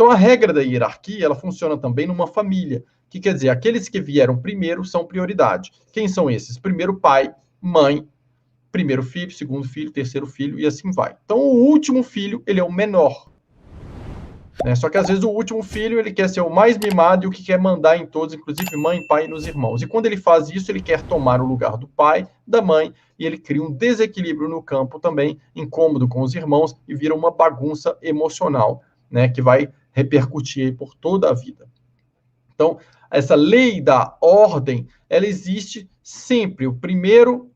Então, a regra da hierarquia, ela funciona também numa família, que quer dizer, aqueles que vieram primeiro são prioridade. Quem são esses? Primeiro pai, mãe, primeiro filho, segundo filho, terceiro filho, e assim vai. Então, o último filho, ele é o menor. Né? Só que, às vezes, o último filho, ele quer ser o mais mimado e o que quer mandar em todos, inclusive mãe, pai e nos irmãos. E quando ele faz isso, ele quer tomar o lugar do pai, da mãe, e ele cria um desequilíbrio no campo também, incômodo com os irmãos, e vira uma bagunça emocional, né? Que vai repercutir por toda a vida. Então, essa lei da ordem, ela existe sempre. O primeiro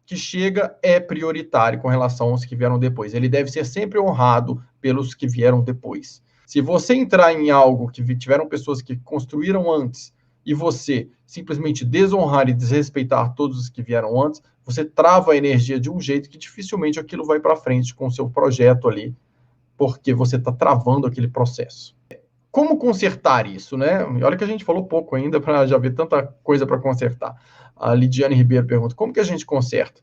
que chega é prioritário com relação aos que vieram depois. Ele deve ser sempre honrado pelos que vieram depois. Se você entrar em algo que tiveram pessoas que construíram antes e você simplesmente desonrar e desrespeitar todos os que vieram antes, você trava a energia de um jeito que dificilmente aquilo vai para frente com o seu projeto ali, porque você está travando aquele processo. Como consertar isso, né? E olha que a gente falou pouco ainda para já ver tanta coisa para consertar. A Lidiane Ribeiro pergunta, como que a gente conserta?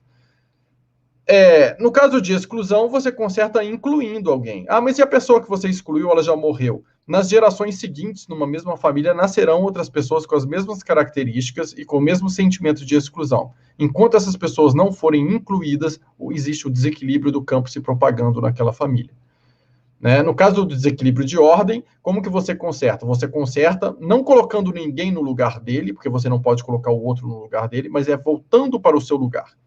No caso de exclusão, você conserta incluindo alguém. Ah, mas e a pessoa que você excluiu, ela já morreu? Nas gerações seguintes, numa mesma família, nascerão outras pessoas com as mesmas características e com o mesmo sentimento de exclusão. Enquanto essas pessoas não forem incluídas, existe o desequilíbrio do campo se propagando naquela família. Né? No caso do desequilíbrio de ordem, como que você conserta? Você conserta não colocando ninguém no lugar dele, porque você não pode colocar o outro no lugar dele, mas voltando para o seu lugar.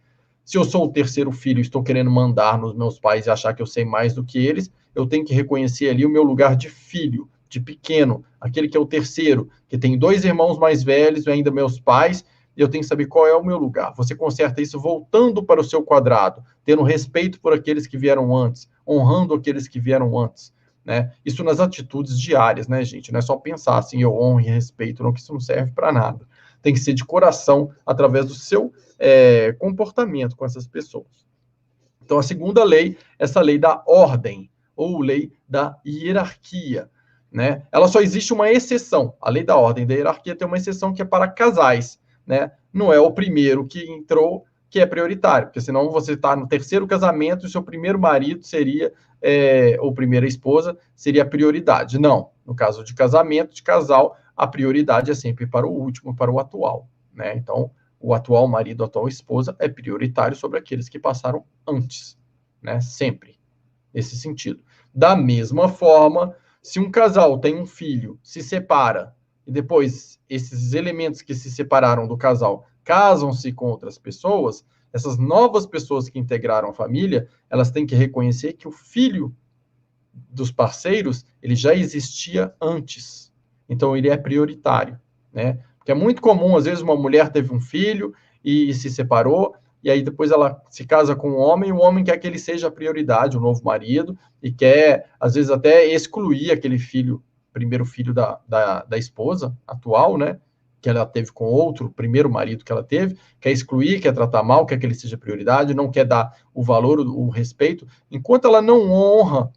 Se eu sou o terceiro filho e estou querendo mandar nos meus pais e achar que eu sei mais do que eles, eu tenho que reconhecer ali o meu lugar de filho, de pequeno, aquele que é o terceiro, que tem 2 irmãos mais velhos, ainda meus pais, e eu tenho que saber qual é o meu lugar. Você conserta isso voltando para o seu quadrado, tendo respeito por aqueles que vieram antes, honrando aqueles que vieram antes. Né? Isso nas atitudes diárias, né, gente? Não é só pensar assim, eu honro e respeito, não, que isso não serve para nada. Tem que ser de coração, através do seu comportamento com essas pessoas. Então, a segunda lei, essa lei da ordem, ou lei da hierarquia. Né? Ela só existe uma exceção. A lei da ordem da hierarquia tem uma exceção que é para casais. Né? Não é o primeiro que entrou que é prioritário, porque senão você está no terceiro casamento e o seu primeiro marido seria, ou primeira esposa, seria a prioridade. Não. No caso de casamento, de casal, a prioridade é sempre para o último, para o atual. Né? Então, o atual marido, a atual esposa é prioritário sobre aqueles que passaram antes. Né? Sempre. Nesse sentido. Da mesma forma, se um casal tem um filho, se separa, e depois esses elementos que se separaram do casal casam-se com outras pessoas, essas novas pessoas que integraram a família, elas têm que reconhecer que o filho dos parceiros, ele já existia antes. Então, ele é prioritário, né? Porque é muito comum, às vezes, uma mulher teve um filho e se separou, e aí depois ela se casa com um homem, e o homem quer que ele seja a prioridade, o novo marido, e quer, às vezes, até excluir aquele filho, primeiro filho da esposa atual, né? Que ela teve com outro, primeiro marido que ela teve, quer excluir, quer tratar mal, quer que ele seja prioridade, não quer dar o valor, o respeito. Enquanto ela não honra,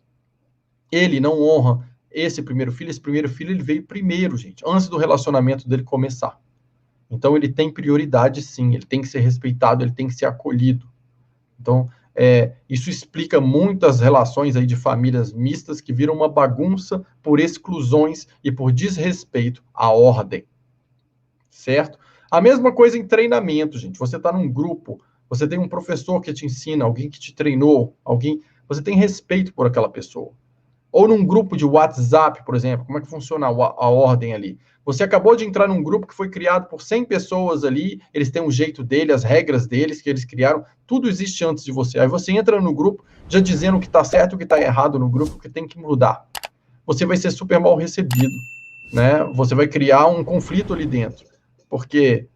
ele não honra esse primeiro filho ele veio primeiro, gente, antes do relacionamento dele começar. Então, ele tem prioridade, sim, ele tem que ser respeitado, ele tem que ser acolhido. Então, isso explica muitas relações aí de famílias mistas que viram uma bagunça por exclusões e por desrespeito à ordem. Certo? A mesma coisa em treinamento, gente. Você está num grupo, você tem um professor que te ensina, alguém que te treinou, você tem respeito por aquela pessoa. Ou num grupo de WhatsApp, por exemplo, como é que funciona a ordem ali? Você acabou de entrar num grupo que foi criado por 100 pessoas ali, eles têm um jeito dele, as regras deles que eles criaram, tudo existe antes de você. Aí você entra no grupo já dizendo o que está certo e o que está errado no grupo, que tem que mudar. Você vai ser super mal recebido, né? Você vai criar um conflito ali dentro, porque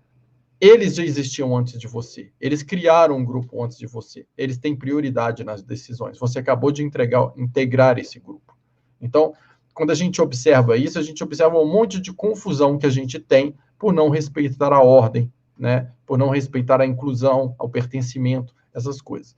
eles já existiam antes de você. Eles criaram um grupo antes de você. Eles têm prioridade nas decisões. Você acabou de integrar esse grupo. Então, quando a gente observa isso, a gente observa um monte de confusão que a gente tem por não respeitar a ordem, né? Por não respeitar a inclusão, o pertencimento, essas coisas.